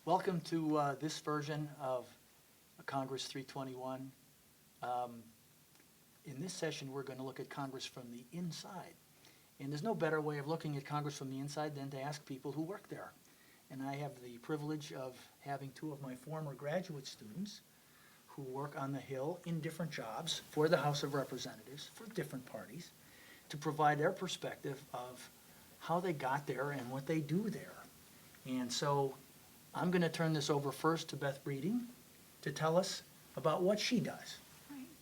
Welcome to this version of Congress 321. In this session, we're going to look at Congress from the inside. And there's no better way of looking at Congress from the inside than to ask people who work there. And I have the privilege of having two of my former graduate students who work on the Hill in different jobs for the House of Representatives, for different parties, to provide their perspective of how they got there and what they do there. And so I'm going to turn this over first to Beth Breeding to tell us about what she does.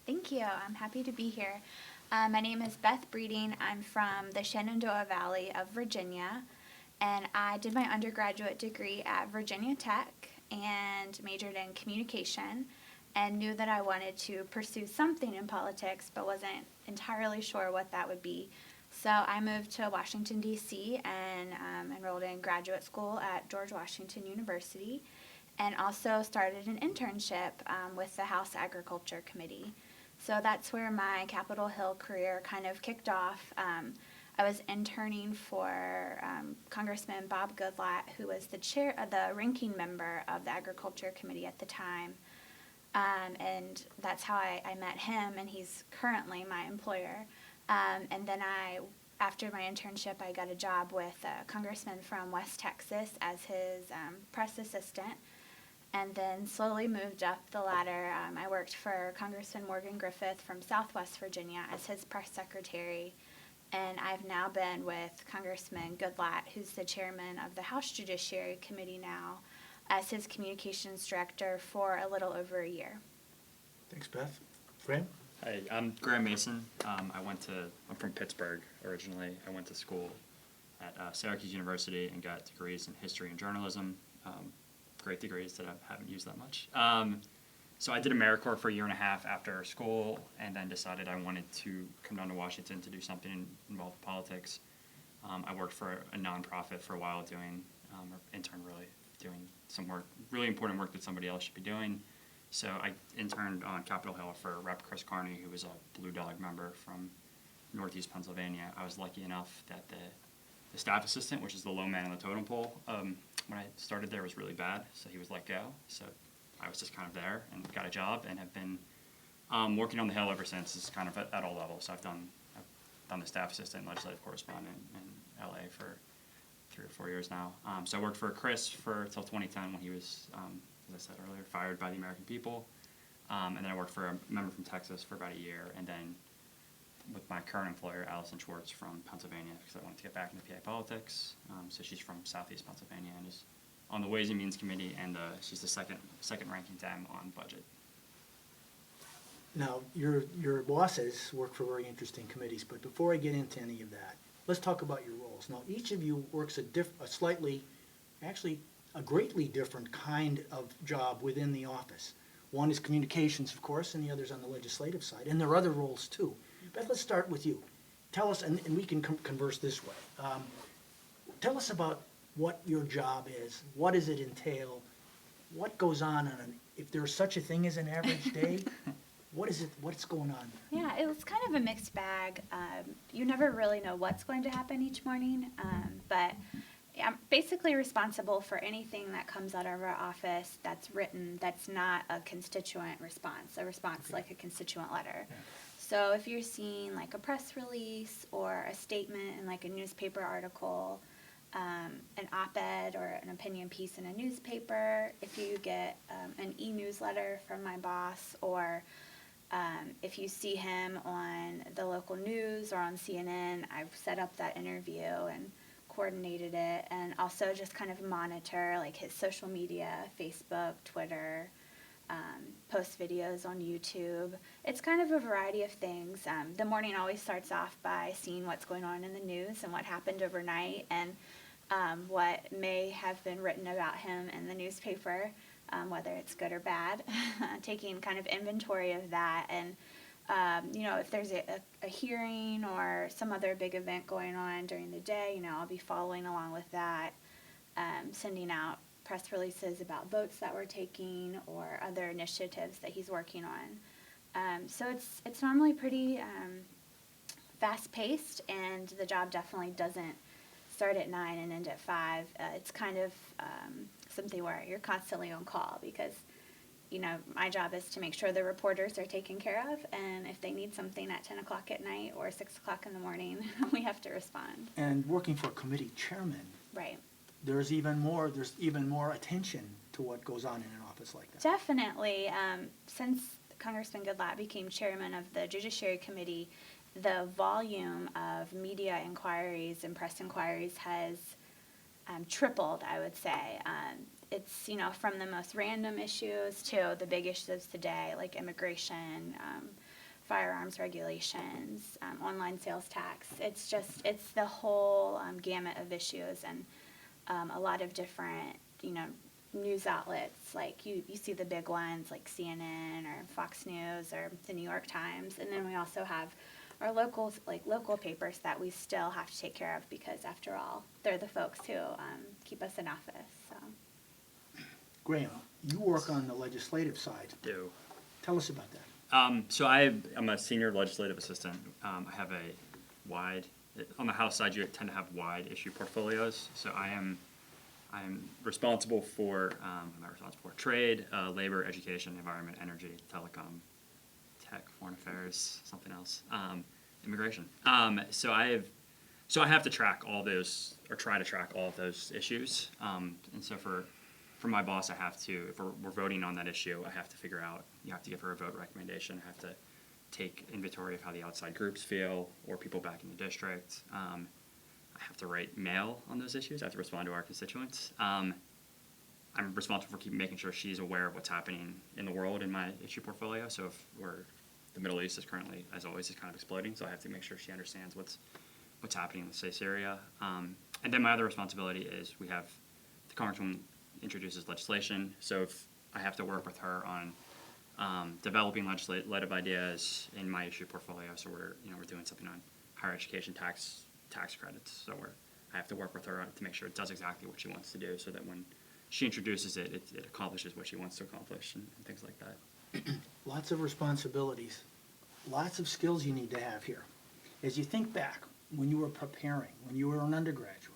Thank you. I'm happy to be here. My name is Beth Breeding. I'm from the Shenandoah Valley of Virginia, and I did my undergraduate degree at Virginia Tech and majored in communication and knew that I wanted to pursue something in politics but wasn't entirely sure what that would be. So I moved to Washington, D.C. and enrolled in graduate school at George Washington University and also started an internship with the House Agriculture Committee. So that's where my Capitol Hill career kind of kicked off. I was interning for Congressman Bob Goodlatte, who was the ranking member of the Agriculture Committee at the time. And that's how I met him, and he's currently my employer. And then after my internship, I got a job with a congressman from West Texas as his press assistant, and then slowly moved up the ladder. I worked for Congressman Morgan Griffith from Southwest Virginia as his press secretary, and I've now been with Congressman Goodlatte, who's the chairman of the House Judiciary Committee now, as his communications director for a little over a year. Thanks, Beth. Fran? Hi, I'm Graham Mason. I'm from Pittsburgh originally. I went to school at Syracuse University and got degrees in history and journalism. Great degrees that I haven't used that much. So I did AmeriCorps for a year and a half after school, and then decided I wanted to come down to Washington to do something involved with politics. I worked for a nonprofit for a while doing some work, really important work that somebody else should be doing. So I interned on Capitol Hill for Rep. Chris Carney, who was a Blue Dog member from Northeast Pennsylvania. I was lucky enough that the staff assistant, which is the low man on the totem pole, when I started there was really bad, so he was let go. So I was just kind of there and got a job and have been working on the Hill ever since. It's kind of at all levels. So I've done the staff assistant and legislative correspondent in LA for 3 or 4 years now. So I worked for Chris till 2010 when he was, as I said earlier, fired by the American people. And then I worked for a member from Texas for about a year, and then with my current employer, Allison Schwartz from Pennsylvania, because I wanted to get back into PA politics. So she's from Southeast Pennsylvania and is on the Ways and Means Committee, and she's the second ranking Dem on budget. Now, your bosses work for very interesting committees, but before I get into any of that, let's talk about your roles. Now, each of you works a greatly different kind of job within the office. One is communications, of course, and the other's on the legislative side, and there are other roles too. Beth, let's start with you. Tell us, and we can converse this way. Tell us about what your job is. What does it entail? What goes on if there's such a thing as an average day? What is it? What's going on? Yeah, it was kind of a mixed bag. You never really know what's going to happen each morning, but I'm basically responsible for anything that comes out of our office that's written that's not a constituent response, a response like a constituent letter. Yeah. So if you're seeing like a press release or a statement in like a newspaper article, an op-ed or an opinion piece in a newspaper, if you get an e-newsletter from my boss, or if you see him on the local news or on CNN, I've set up that interview and coordinated it, and also just kind of monitor like his social media, Facebook, Twitter, post videos on YouTube. It's kind of a variety of things. The morning always starts off by seeing what's going on in the news and what happened overnight, and what may have been written about him in the newspaper, whether it's good or bad, taking kind of inventory of that. And if there's a hearing or some other big event going on during the day, I'll be following along with that, sending out press releases about votes that we're taking or other initiatives that he's working on. So it's normally pretty fast-paced, and the job definitely doesn't start at 9 and end at 5. It's kind of something where you're constantly on call because, you know, my job is to make sure the reporters are taken care of, and if they need something at 10 o'clock at night or 6 o'clock in the morning, we have to respond. And working for a committee chairman, Right. there's even more attention to what goes on in an office like that. Definitely. Since Congressman Goodlatte became chairman of the Judiciary Committee, the volume of media inquiries and press inquiries has tripled, I would say. It's, you know, from the most random issues to the big issues today, like immigration, firearms regulations, online sales tax. It's the whole gamut of issues, and a lot of different, you know, news outlets. Like you see the big ones like CNN or Fox News or the New York Times, and then we also have our local papers that we still have to take care of because, after all, they're the folks who keep us in office. So. Graham, you work on the legislative side. Do. Tell us about that. So I'm a senior legislative assistant. I have on the House side, you tend to have wide issue portfolios. So I'm responsible for, trade, labor, education, environment, energy, telecom, tech, foreign affairs, something else, immigration. So I have to track all those, or try to track all of those issues. And so for my boss, I have to, if we're voting on that issue, I have to figure out, you have to give her a vote recommendation. I have to take inventory of how the outside groups feel, or people back in the district. I have to write mail on those issues. I have to respond to our constituents. I'm responsible for making sure she's aware of what's happening in the world in my issue portfolio. So if the Middle East is currently, as always, is kind of exploding, so I have to make sure she understands what's happening in, say, Syria. And then my other responsibility is the Congresswoman introduces legislation, so if I have to work with her on developing legislative ideas in my issue portfolio. So we're doing something on higher education tax credits. So I have to work with her to make sure it does exactly what she wants to do, so that when she introduces it, it accomplishes what she wants to accomplish and things like that. Lots of responsibilities, lots of skills you need to have here. As you think back, when you were preparing, when you were an undergraduate,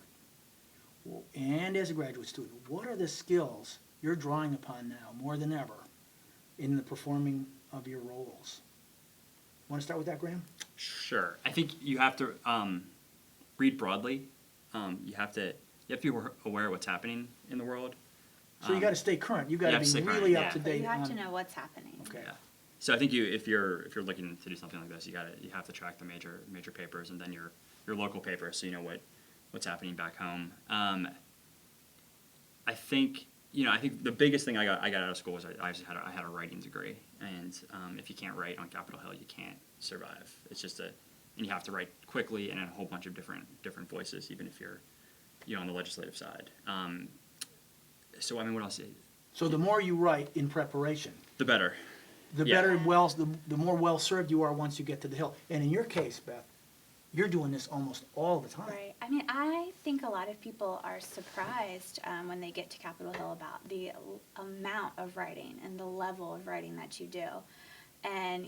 and as a graduate student, what are the skills you're drawing upon now more than ever in the performing of your roles? Want to start with that, Graham? Sure. I think you have to read broadly. You have to be aware of what's happening in the world. So you got to stay current. You got to be really up to But date. you have to know what's happening. Okay. Yeah. So I think if you're looking to do something like this, you have to track the major papers, and then your local papers, so you know what's happening back home. I think the biggest thing I got out of school was I had a writing degree, and if you can't write on Capitol Hill, you can't survive. It's just and you have to write quickly and in a whole bunch of different voices, even if you're on the legislative side. So I mean, what else? So the more you write in preparation, The better. the Yeah. better, the more well-served you are once you get to the Hill. And in your case, Beth, you're doing this almost all the time. Right. I mean, I think a lot of people are surprised when they get to Capitol Hill about the amount of writing and the level of writing that you do. And,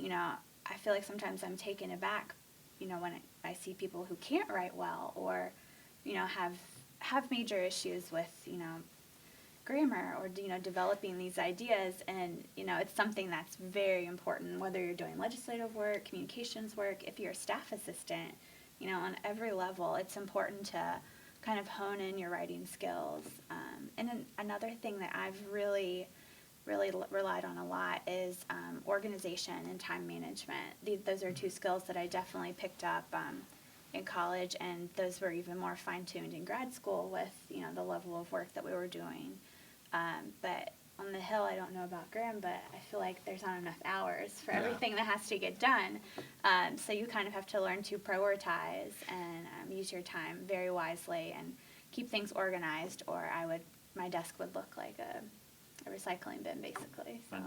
I feel like sometimes I'm taken aback, when I see people who can't write well or, have major issues with, grammar or, developing these ideas. And, it's something that's very important, whether you're doing legislative work, communications work, if you're a staff assistant, on every level, it's important to kind of hone in your writing skills. And then another thing that I've really relied on a lot is organization and time management. Those are two skills that I definitely picked up in college, and those were even more fine-tuned in grad school with, the level of work that we were doing. But on the Hill, I don't know about Graham, but I feel like there's not enough hours for everything that has to get done. So you kind of have to learn to prioritize and use your time very wisely and keep things organized, or my desk would look like a recycling bin, basically. So.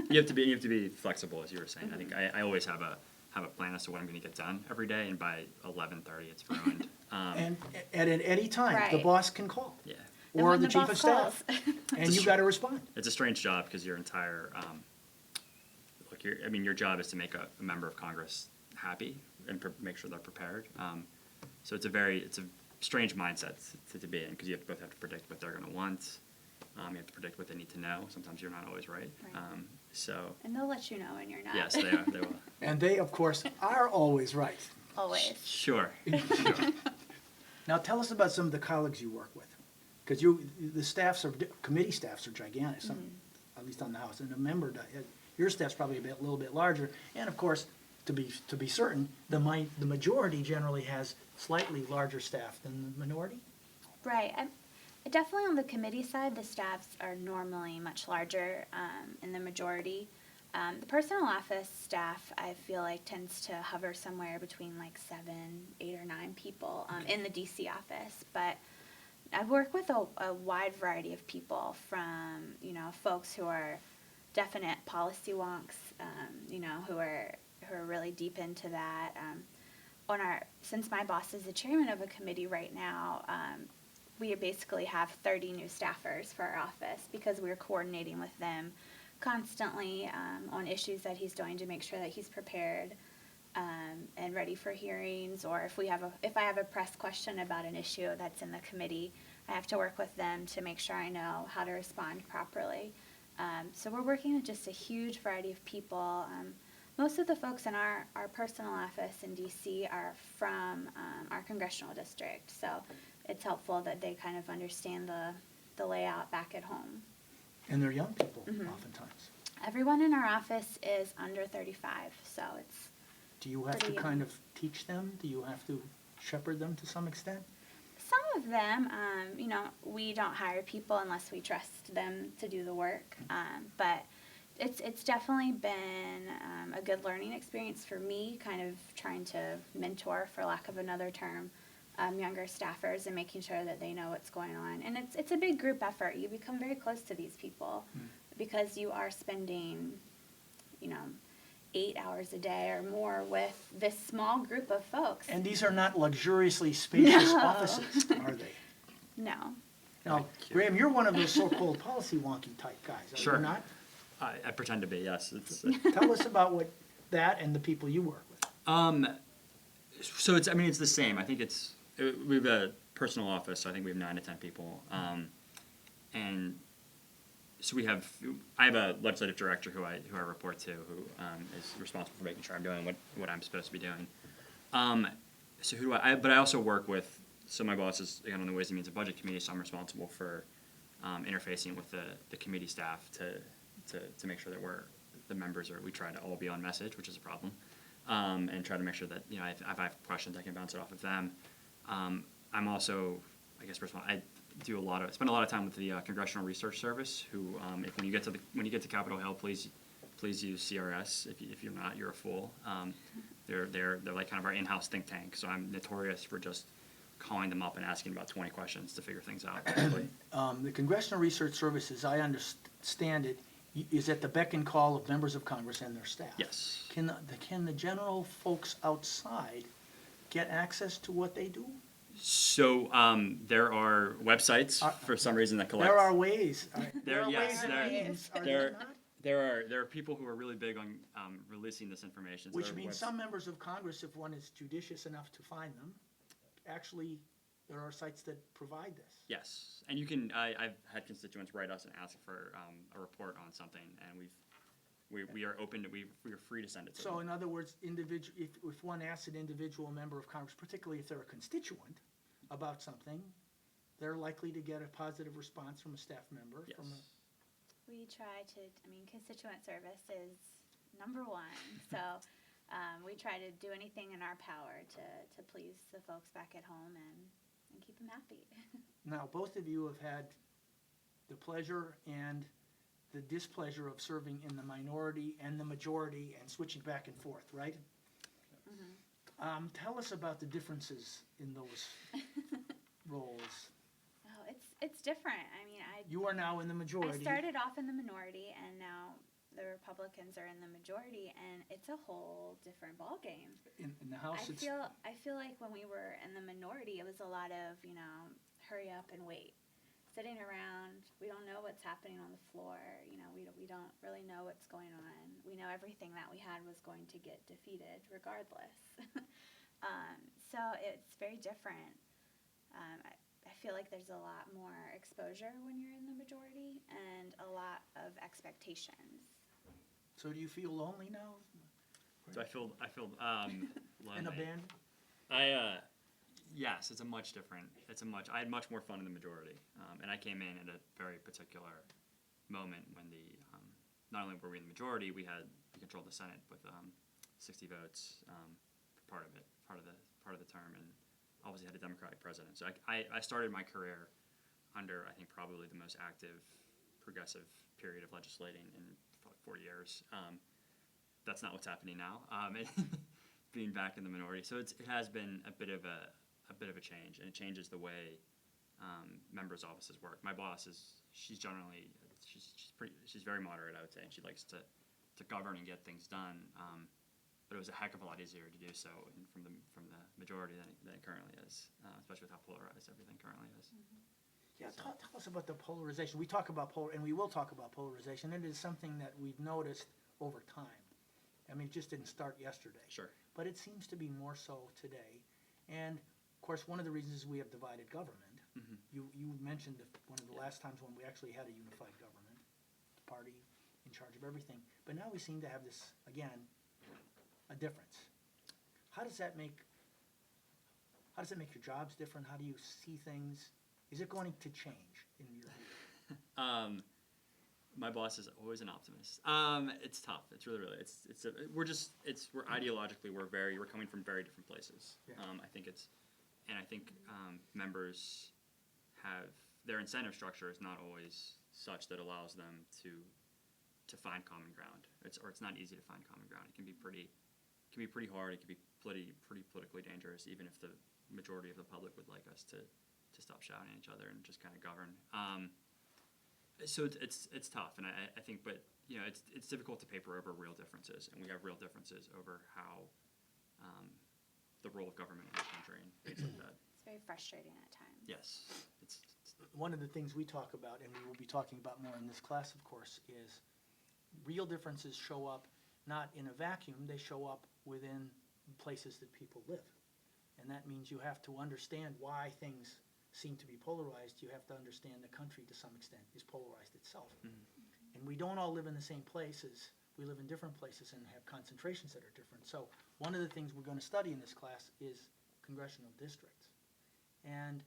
You have to be flexible, as you were saying. Mm-hmm. I think I always have a plan as to what I'm going to get done every day, and by 11:30 it's ruined. And at any time, Right. the boss can call. Yeah. Or And the when chief boss of staff. calls. And you got to respond. It's a strange job because your entire your job is to make a member of Congress happy and make sure they're prepared. So it's a strange mindset to be in, because you both have to predict what they're going to want. You have to predict what they need to know. Sometimes you're not always right. Right. So And they'll let you know when you're not. yes, they are. They will. And they, of course, are always right. Always. Sure. Now, tell us about some of the colleagues you work with, because the committee staffs are gigantic, at least on the House, and your staff's probably a little bit larger, and of course, to be certain, the majority generally has slightly larger staff than the minority. Right. Definitely on the committee side, the staffs are normally much larger in the majority. The personal office staff, I feel like, tends to hover somewhere between like 7, 8, or 9 people in the DC office. But I work with a wide variety of people, from folks who are definite policy wonks, who are really deep into that. Since my boss is the chairman of a committee right now, we basically have 30 new staffers for our office, because we're coordinating with them constantly on issues that he's doing, to make sure that he's prepared and ready for hearings. Or if I have a press question about an issue that's in the committee, I have to work with them to make sure I know how to respond properly. So we're working with just a huge variety of people. Most of the folks in our personal office in DC are from our congressional district, so it's helpful that they kind of understand the layout back at home. And they're young people, oftentimes. Everyone in our office is under 35, so it's Do you have to pretty kind young. of teach them? Do you have to shepherd them to some extent? Some of them, we don't hire people unless we trust them to do the work, but it's definitely been a good learning experience for me, kind of trying to mentor, for lack of another term, younger staffers, and making sure that they know what's going on. And it's a big group effort. You become very close to these people because you are spending, 8 hours a day or more with this small group of folks. And these are not luxuriously spacious No. offices, are they? No. Now, Graham, you're one of those so-called policy wonky type guys, are Sure. you not? I pretend to be, yes. It's Tell us about that and the people you work with. so it's the same. I think we have a personal office, so I think we have 9 to 10 people. And so I have a legislative director who I report to, who is responsible for making sure I'm doing what I'm supposed to be doing. So who do but I also work with, so my boss is, again, on the Ways and Means and Budget Committee, so I'm responsible for interfacing with the committee staff to make sure that the members we try to all be on message, which is a problem, and try to make sure that, if I have questions, I can bounce it off of them. I'm also, I guess, I spend a lot of time with the Congressional Research Service, who, when you get to Capitol Hill, please use CRS. If you're not, you're a fool. They're like kind of our in-house think tank. So I'm notorious for just calling them up and asking about 20 questions to figure things out. The Congressional Research Service, as I understand it, is at the beck and call of members of Congress and their staff. Yes. Can the general folks outside get access to what they do? So there are websites for some reason that collect. There are ways. There- are yes, ways and there- means, are there- there not? There are people who are really big on releasing this information. So Which there are means some members of Congress, if one is judicious enough to find them, actually, there are sites that provide this. Yes, and you can. I've had constituents write us and ask for a report on something, and we are open to we are free to send it to So them. in other words, if one asks an individual member of Congress, particularly if they're a constituent, about something, they're likely to get a positive response from a staff member. Yes. We try to, constituent service is number one, so we try to do anything in our power to please the folks back at home and keep them happy. Now, both of you have had the pleasure and the displeasure of serving in the minority and the majority and switching back and forth, right? Tell us about the differences in those roles. Oh, it's different. You are now in the I majority. started off in the minority, and now the Republicans are in the majority, and it's a whole different ballgame. In the House, I feel like when we were in the minority, it was a lot of, hurry up and wait. Sitting around, we don't know what's happening on the floor, we don't really know what's going on. We know everything that we had was going to get defeated regardless. So it's very different. I feel like there's a lot more exposure when you're in the majority and a lot of expectations. So do you feel lonely now? So I feel And lonely. abandoned? Yes, I had much more fun in the majority. And I came in at a very particular moment when not only were we in the majority, we controlled the Senate with 60 votes for part of the term, and obviously had a Democratic president. So I started my career under, I think, probably the most active, progressive period of legislating in 4 years. That's not what's happening now. Being back in the minority, so it has been a bit of a change, and it changes the way members' offices work. My boss she's very moderate, I would say, and she likes to govern and get things done. But it was a heck of a lot easier to do so from the majority than it currently is, especially with how polarized everything currently is. Yeah, tell us about the polarization. We talk about and we will talk about polarization. It is something that we've noticed over time. I mean, it just didn't start yesterday. Sure. But it seems to be more so today. And, of course, one of the reasons is we have divided government. Mm-hmm. You mentioned one of the last times when we actually had a unified government, the party in charge of everything. But now we seem to have this, again, a difference. How does that make your jobs different? How do you see things? Is it going to change in your view? My boss is always an optimist. It's tough. It's really. We're ideologically we're coming from very different places. Yeah. I think members have their incentive structure is not always such that allows them to find common ground. It's not easy to find common ground. It can be pretty hard. It can be pretty politically dangerous, even if the majority of the public would like us to stop shouting at each other and just kind of govern. So it's tough, and I think, but it's difficult to paper over real differences, and we have real differences over how the role of government in the country and things like that. It's very frustrating at times. Yes, it's One of the things we talk about, and we will be talking about more in this class, of course, is real differences show up not in a vacuum, they show up within places that people live. And that means you have to understand why things seem to be polarized. You have to understand the country, to some extent, is polarized itself. Mm-hmm. And we don't all live in the same places. We live in different places and have concentrations that are different. So one of the things we're going to study in this class is congressional districts. And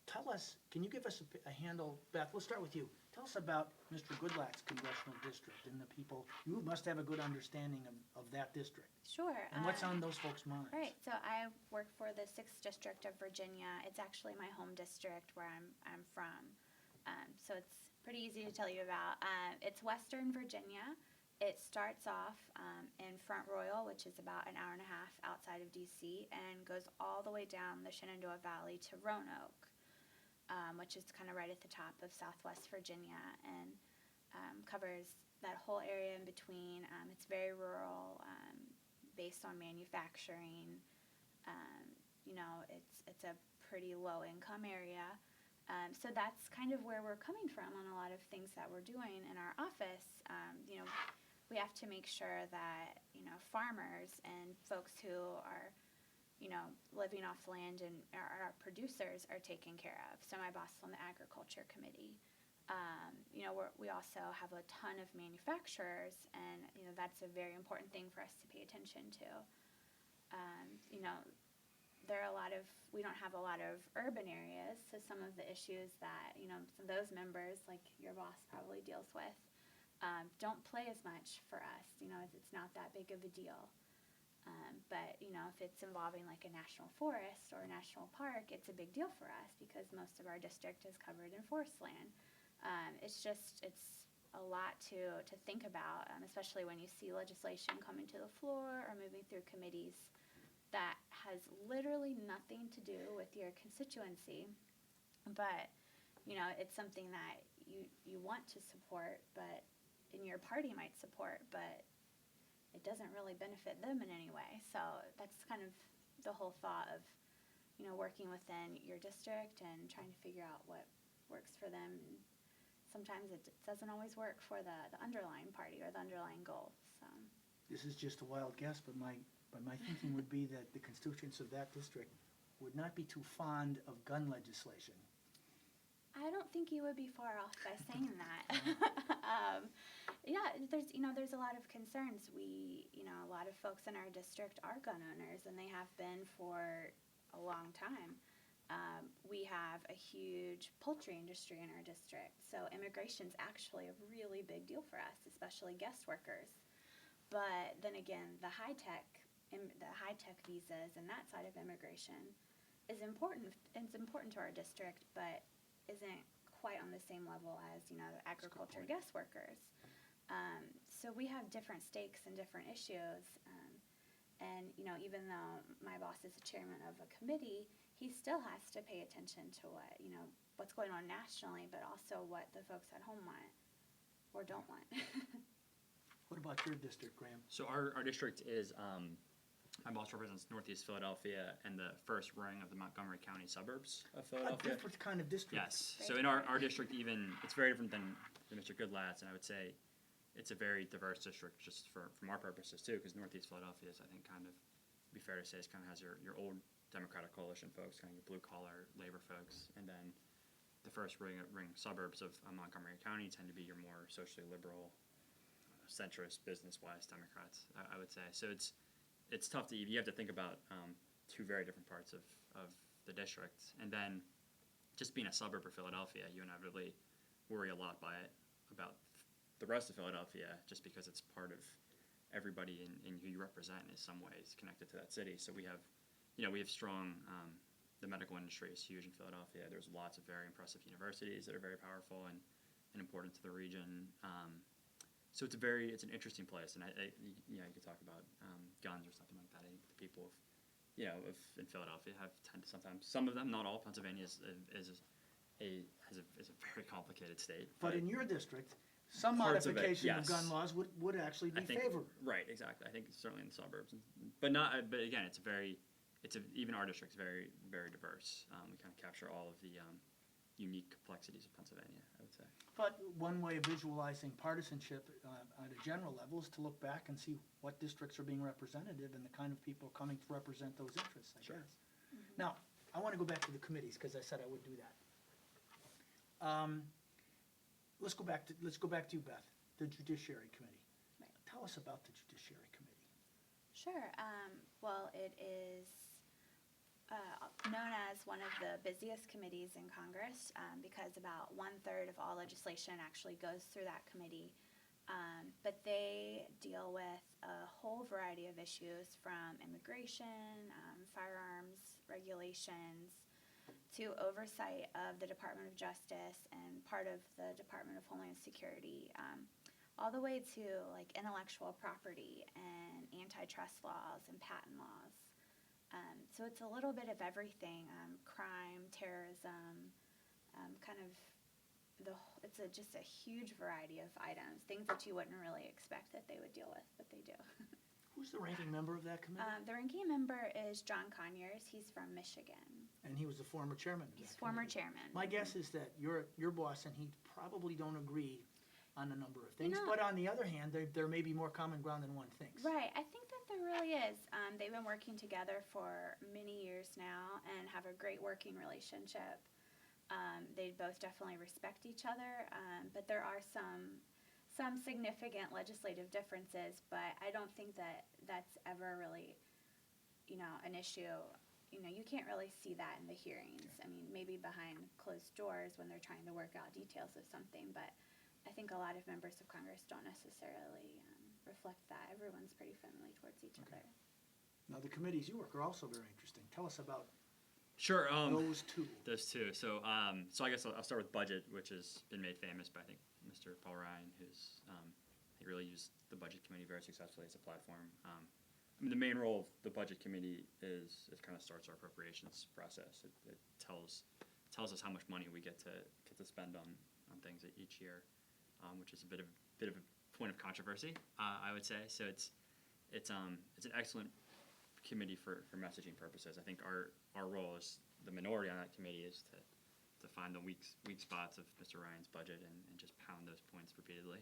tell us, can you give us a handle, Beth, let's start with you. Tell us about Mr. Goodlack's congressional district and the people. You must have a good understanding of that district. Sure. And what's on those folks' minds? Right. So I work for the 6th District of Virginia. It's actually my home district where I'm from. So it's pretty easy to tell you about. It's Western Virginia. It starts off in Front Royal, which is about an hour and a half outside of D.C., and goes all the way down the Shenandoah Valley to Roanoke, which is kind of right at the top of Southwest Virginia, and covers that whole area in between. It's very rural, based on manufacturing. It's a pretty low income area. So that's kind of where we're coming from on a lot of things that we're doing in our office. We have to make sure that, farmers and folks who are, living off land and our producers are taken care of. So my boss is on the agriculture committee. We also have a ton of manufacturers, and, that's a very important thing for us to pay attention to. We don't have a lot of urban areas, so some of the issues that, some of those members, like your boss probably deals with, don't play as much for us. It's not that big of a deal. But, if it's involving like a national forest or a national park, it's a big deal for us because most of our district is covered in forest land. It's a lot to think about, especially when you see legislation coming to the floor or moving through committees that has literally nothing to do with your constituency, but it's something that you want to support, but and your party might support, but it doesn't really benefit them in any way. So that's kind of the whole thought of working within your district and trying to figure out what works for them. Sometimes it doesn't always work for the underlying party or the underlying goal. So This is just a wild guess, but my thinking would be that the constituents of that district would not be too fond of gun legislation. I don't think you would be far off by saying that. Yeah, there's a lot of concerns. A lot of folks in our district are gun owners, and they have been for a long time. We have a huge poultry industry in our district, so immigration's actually a really big deal for us, especially guest workers. But then again, the high-tech visas and that side of immigration is important. It's important to our district, but isn't quite on the same level as, the agriculture guest workers. So we have different stakes and different issues. And, even though my boss is the chairman of a committee, he still has to pay attention to what's going on nationally, but also what the folks at home want or don't want. What about your district, Graham? So our district is, my boss represents Northeast Philadelphia and the first ring of the Montgomery County suburbs of A Philadelphia. different kind of district. Yes. So in our district, even it's very different than Mr. Goodlat's, and I would say it's a very diverse district just from our purposes too, because Northeast Philadelphia is, I think, kind of, to be fair to say, kind of has your old Democratic coalition folks, kind of your blue collar labor folks, and then the first ring suburbs of Montgomery County tend to be your more socially liberal, centrist, business-wise Democrats, I would say. So it's tough you have to think about two very different parts of the district. And then just being a suburb of Philadelphia, you inevitably worry a lot about the rest of Philadelphia, just because it's part of everybody in who you represent in some ways connected to that city. So we have strong, the medical industry is huge in Philadelphia. There's lots of very impressive universities that are very powerful and important to the region. So it's an interesting place, and you could talk about guns or something like that. I think the people in Philadelphia tend to sometimes, some of them, not all. Pennsylvania is a very complicated state. But in your district, some Parts of it, modification of yes. gun laws would actually be favored. Right, exactly. I think certainly in the suburbs, but not. But again, even our district's very, very diverse. We kind of capture all of the unique complexities of Pennsylvania, I would say. But one way of visualizing partisanship at a general level is to look back and see what districts are being representative and the kind of people coming to represent those interests, I Sure. guess. Now, I want to go back to the committees, because I said I would do that. Let's go back to you, Beth, the Judiciary Committee. Right. Tell us about the Judiciary Committee. Sure. Well, it is known as one of the busiest committees in Congress because about 1/3 of all legislation actually goes through that committee. But they deal with a whole variety of issues, from immigration, firearms regulations, to oversight of the Department of Justice and part of the Department of Homeland Security, all the way to intellectual property and antitrust laws and patent laws. So it's a little bit of everything, crime, terrorism, it's just a huge variety of items, things that you wouldn't really expect that they would deal with, but they do. Who's the ranking member of that committee? The ranking member is John Conyers. He's from Michigan. And he was the former chairman of that He's former committee. chairman. My guess is that your boss and he probably don't agree on a number of things, know- but on the other hand, there may be more common ground than one thinks. Right, I think that there really is. They've been working together for many years now and have a great working relationship. They both definitely respect each other, but there are some significant legislative differences, but I don't think that that's ever really, an issue. You can't really see that in the hearings. Okay. I mean, maybe behind closed doors when they're trying to work out details of something, but I think a lot of members of Congress don't necessarily reflect that. Everyone's pretty friendly towards each Okay. other. Now, the committees you work are also very interesting. Tell us about Sure. those two. Those two. So I guess I'll start with budget, which has been made famous by, I think, Mr. Paul Ryan, who's he really used the budget committee very successfully as a platform. The main role of the budget committee is it kind of starts our appropriations process. It tells us how much money we get to spend on things each year, which is a bit of a point of controversy, I would say. So it's an excellent committee for messaging purposes. I think our role as the minority on that committee is to find the weak spots of Mr. Ryan's budget and just pound those points repeatedly.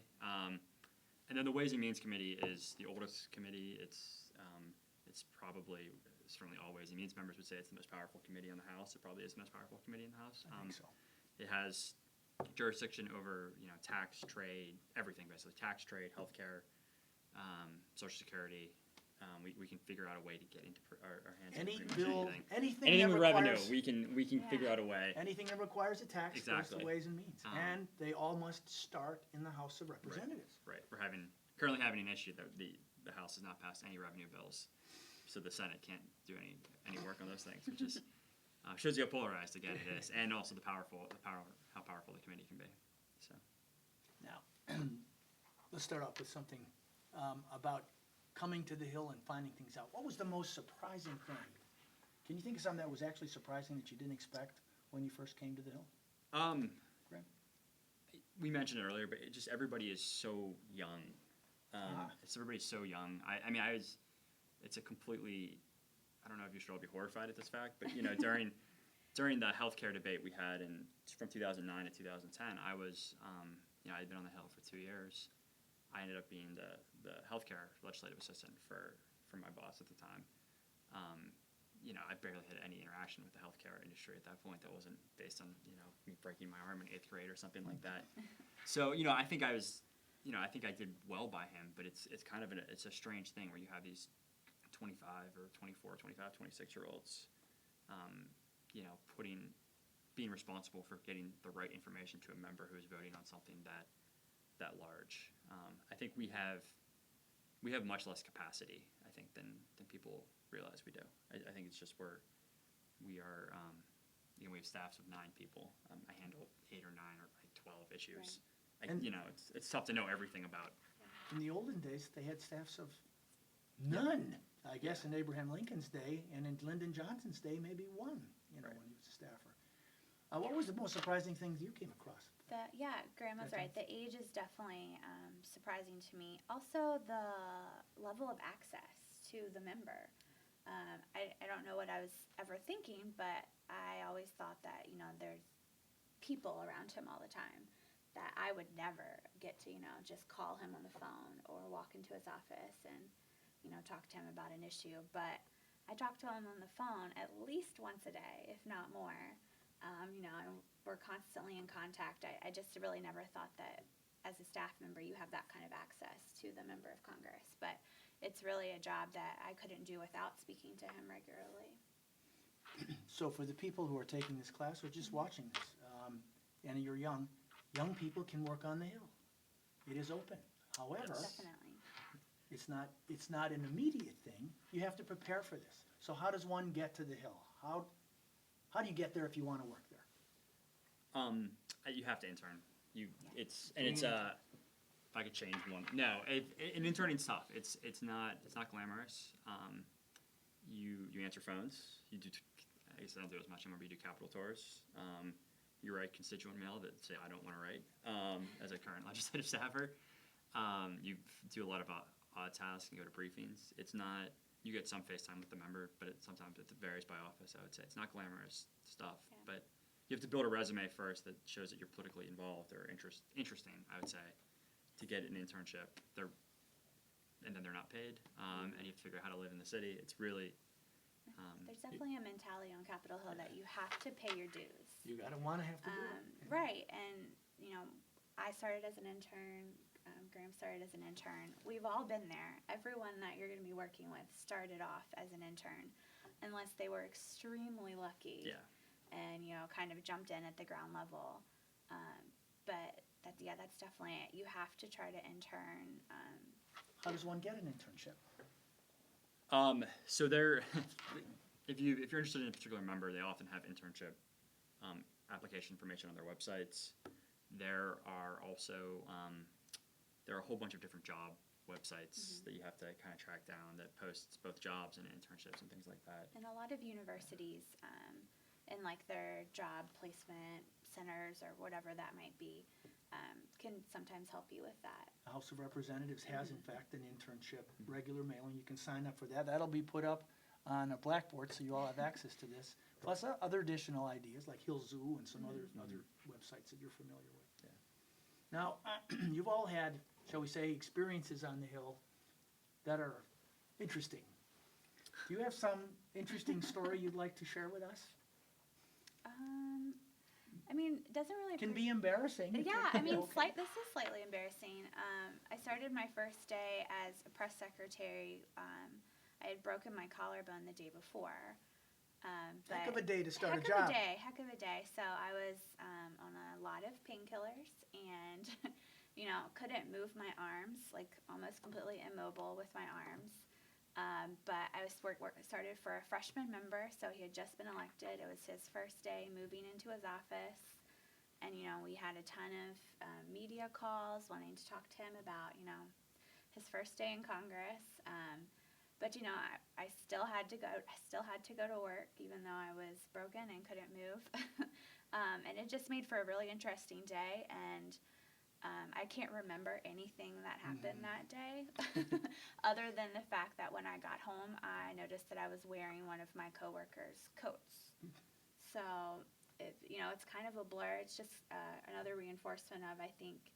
And then the Ways and Means Committee is the oldest committee. It's probably certainly all Ways and Means members would say it's the most powerful committee on the House. It probably is the most powerful committee in the House. I think so. It has jurisdiction over, tax, trade, everything basically, tax, trade, healthcare, Social Security. We can figure out a way to get into our hands on Any pretty much bill, anything. anything Anything that with revenue, requires, we can Yeah. figure out a way. anything that requires a tax goes Exactly. to Ways and Means. And they all must start in the House of Right. Representatives. Right. We're currently having an issue that the House has not passed any revenue bills, so the Senate can't do any work on those things, which is shows you how polarized again it is, and also how powerful the committee can be. So. Now, let's start off with something about coming to the Hill and finding things out. What was the most surprising thing? Can you think of something that was actually surprising that you didn't expect when you first came to the Hill? Graham? We mentioned it earlier, but everybody is so young. Everybody's so young. It's a completely, I don't know if you should all be horrified at this fact, but during the healthcare debate we had from 2009 to 2010, I was, I'd been on the Hill for 2 years. I ended up being the healthcare legislative assistant for my boss at the time. I barely had any interaction with the healthcare industry at that point. That wasn't based on, me breaking my arm in 8th grade or something like that. So, I think I did well by him, but it's kind of it's a strange thing where you have these 25 or 24, 25, 26-year-olds, being responsible for getting the right information to a member who's voting on something that large. I think we have much less capacity, I think, than people realize we do. I think it's just we are, we have staffs of 9 people. I handle 8 or 9 or 12 issues. Right. It's tough to know everything about. In the olden days, they had staffs of none. I guess in Abraham Lincoln's day, and in Lyndon Johnson's day, maybe 1, Right. when he was a staffer. What was the most surprising thing you came across? Graham was Okay. right. The age is definitely surprising to me. Also, the level of access to the member. I don't know what I was ever thinking, but I always thought that, there's people around him all the time, that I would never get to, just call him on the phone or walk into his office and, talk to him about an issue. But I talk to him on the phone at least once a day, if not more. And we're constantly in contact. I just really never thought that as a staff member you have that kind of access to the member of Congress. But it's really a job that I couldn't do without speaking to him regularly. So for the people who are taking this class or just watching this, and you're young people can work on the Hill. It is open. However, Definitely. it's not an immediate thing. You have to prepare for this. So how does one get to the Hill? How do you get there if you want to work there? You have to intern. If I could change one. No, and interning's tough. It's not glamorous. You answer phones. You do. I guess I don't do as much anymore, but you do Capitol tours. You write constituent mail that say I don't want to write as a current legislative staffer. You do a lot of odd tasks and go to briefings. It's not. You get some FaceTime with the member, but sometimes it varies by office. I would say it's not glamorous stuff, Yeah. but you have to build a resume first that shows that you're politically involved or interesting. I would say to get an internship, and then they're not paid, and you have to figure out how to live in the city. It's really There's definitely a mentality on Capitol Hill that you have to pay your dues. You gotta have to do it. Right, and I started as an intern. Graham started as an intern. We've all been there. Everyone that you're going to be working with started off as an intern, unless they were extremely lucky. Yeah. And kind of jumped in at the ground level. But that's definitely it. You have to try to intern. How does one get an internship? So if you're interested in a particular member, they often have internship application information on their websites. There are also there are a whole bunch of different job websites that you have to kind of track down that posts both jobs and internships and things like that. And a lot of universities, in like their job placement centers or whatever that might be, can sometimes help you with that. The House of Representatives has, in fact, an internship regular mailing. You can sign up for that. That'll be put up on a blackboard, so you all have access to this. Plus other additional ideas like Hill Zoo and some other websites that you're familiar with. Yeah. Now, you've all had, shall we say, experiences on the Hill that are interesting. Do you have some interesting story you'd like to share with us? I mean, it doesn't really. It can be embarrassing. Yeah, I mean, Okay. this is slightly embarrassing. I started my first day as a press secretary. I had broken my collarbone the day before. Heck of a day to start a Heck job. of a day, heck of a day. So I was on a lot of painkillers and, couldn't move my arms, like almost completely immobile with my arms. But I was started for a freshman member, so he had just been elected. It was his first day moving into his office. And, we had a ton of media calls wanting to talk to him about, his first day in Congress. But I still had to go. I still had to go to work, even though I was broken and couldn't move. And it just made for a really interesting day. And I can't remember anything that happened that day, other than the fact that when I got home, I noticed that I was wearing one of my coworkers' coats. So it's kind of a blur. It's just another reinforcement of, I think,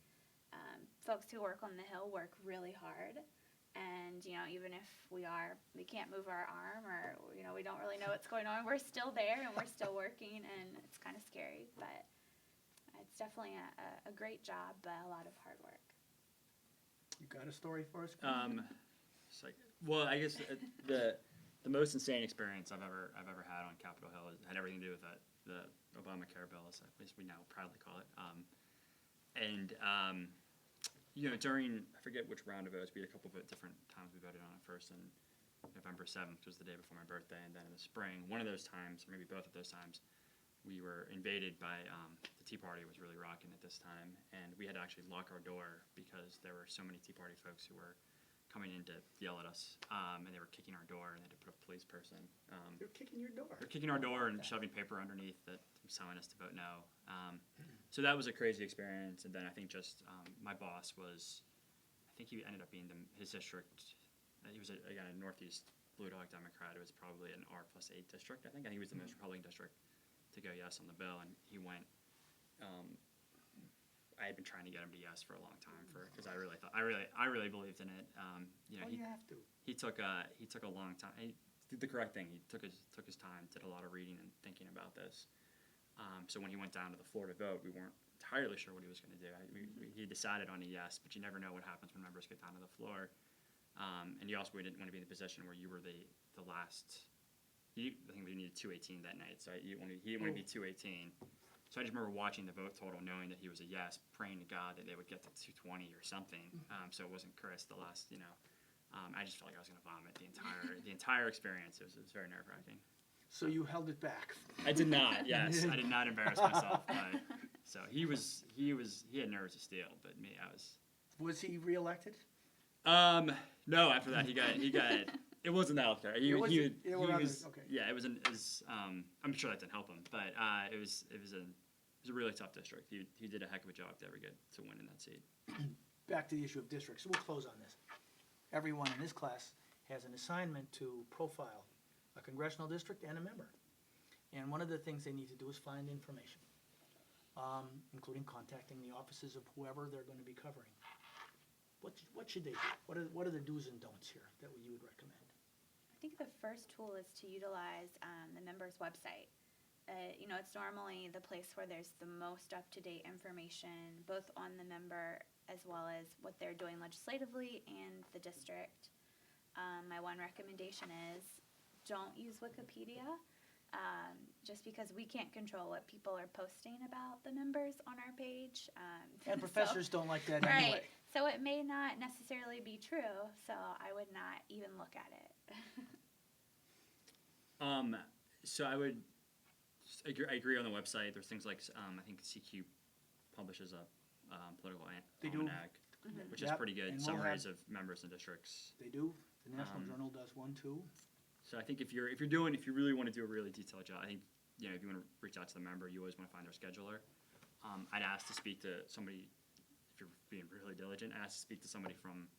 folks who work on the Hill work really hard. And, even if we can't move our arm or, we don't really know what's going on, we're still there and we're still working, and it's kind of scary. But it's definitely a great job, but a lot of hard work. You got a story for us? Well, I guess the most insane experience I've ever had on Capitol Hill had everything to do with the Obamacare bill, as at least we now proudly call it. During, I forget which round of votes, we had a couple of different times we voted on it. First in November 7th, which was the day before my birthday, and then in the spring. One of those times, or maybe both of those times, we were invaded by, the Tea Party was really rocking at this time, and we had to actually lock our door because there were so many Tea Party folks who were coming in to yell at us, and they were kicking our door, and they had to put a police person. They're kicking your door. They're kicking our door and shoving paper underneath that was telling us to vote no. So that was a crazy experience. And then I think just my boss was, I think he ended up being his district. He was again a Northeast Blue Dog Democrat. It was probably an R+8 district. I think he was the most Republican district to go yes on the bill, and he went. I had been trying to get him to yes for a long time because I really believed in it. You have to. He took a long time. He did the correct thing. He took his time, did a lot of reading and thinking about this. So when he went down to the floor to vote, we weren't entirely sure what he was going to do. He decided on a yes, but you never know what happens when members get down to the floor. And you also didn't want to be in the position where you were the last. I think we needed 218 that night, so he didn't want to be 218. So I just remember watching the vote total, knowing that he was a yes, praying to God that they would get to 220 or something. So it wasn't Chris the last. I just felt like I was going to vomit the entire experience. It was very nerve-wracking. So you held it back. I did not. Yes, I did not embarrass myself. So he had nerves of steel, but me, I was. Was he reelected? No. After that, he got. It wasn't the healthcare. Okay. Yeah, it was. I'm sure that didn't help him, but it was a really tough district. He did a heck of a job to win in that seat. Back to the issue of districts. We'll close on this. Everyone in this class has an assignment to profile a congressional district and a member. And one of the things they need to do is find information, including contacting the offices of whoever they're going to be covering. What should they do? What are the do's and don'ts here that you would recommend? I think the first tool is to utilize the member's website. It's normally the place where there's the most up-to-date information, both on the member as well as what they're doing legislatively and the district. My one recommendation is don't use Wikipedia, just because we can't control what people are posting about the members on our page. And professors don't like that right. anyway. So it may not necessarily be true, so I would not even look at it. So I would I agree on the website. There's things like I think CQ publishes a political almanac, which is pretty good. And Summaries of members and districts. They do. The National Journal does one too. So I think if you really want to do a really detailed job, I think if you want to reach out to the member, you always want to find their scheduler. I'd ask to speak to somebody if you're being really diligent. Ask to speak to somebody from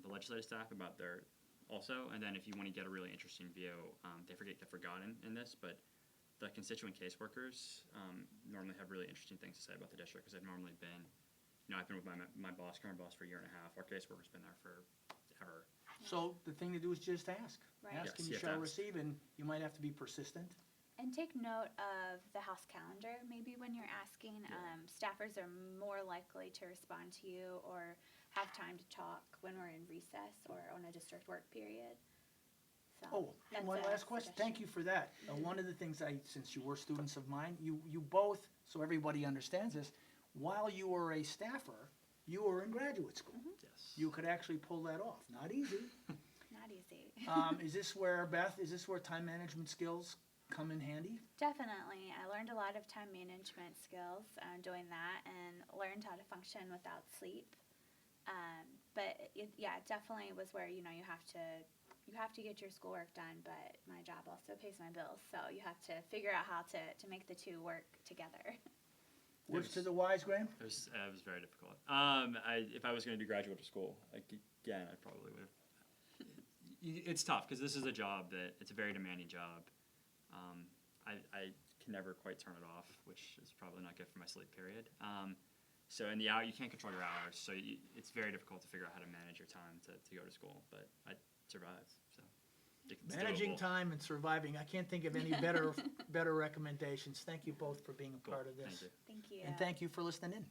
the legislative staff about their also, and then if you want to get a really interesting view, get forgotten in this, but the constituent caseworkers normally have really interesting things to say about the district because they've normally been, I've been with my boss, current boss, for a year and a half. Our caseworker's been there for ever. So the thing to do is just ask. Right. Ask Yes, and you you have to shall ask. receive, and you might have to be persistent. And take note of the house calendar, maybe when you're asking. Staffers are more likely to respond to you or have time to talk when we're in recess or on a district work period. So Oh, and that's one a last question. Thank you suggestion. for that. One of the things since you were students of mine, you both, so everybody understands this, while you were a staffer, you were in graduate school. Yes. You could actually pull that off. Not easy. Not easy. Is this where, Beth, is this where time management skills come in handy? Definitely. I learned a lot of time management skills doing that and learned how to function without sleep. But it definitely was where, you have to get your schoolwork done, but my job also pays my bills. So you have to figure out how to make the two work together. Words to the wise, Graham? It was very difficult. If I was going to do graduate school, again, I probably would have. It's tough because this is a job it's a very demanding job. I can never quite turn it off, which is probably not good for my sleep period. So in the hour, you can't control your hours, so it's very difficult to figure out how to manage your time to go to school. But I survived, so it's Managing doable. time and surviving. I can't think of any better recommendations. Thank you both for being a Cool. part of Thank this. you. Thank you. And thank you for listening in.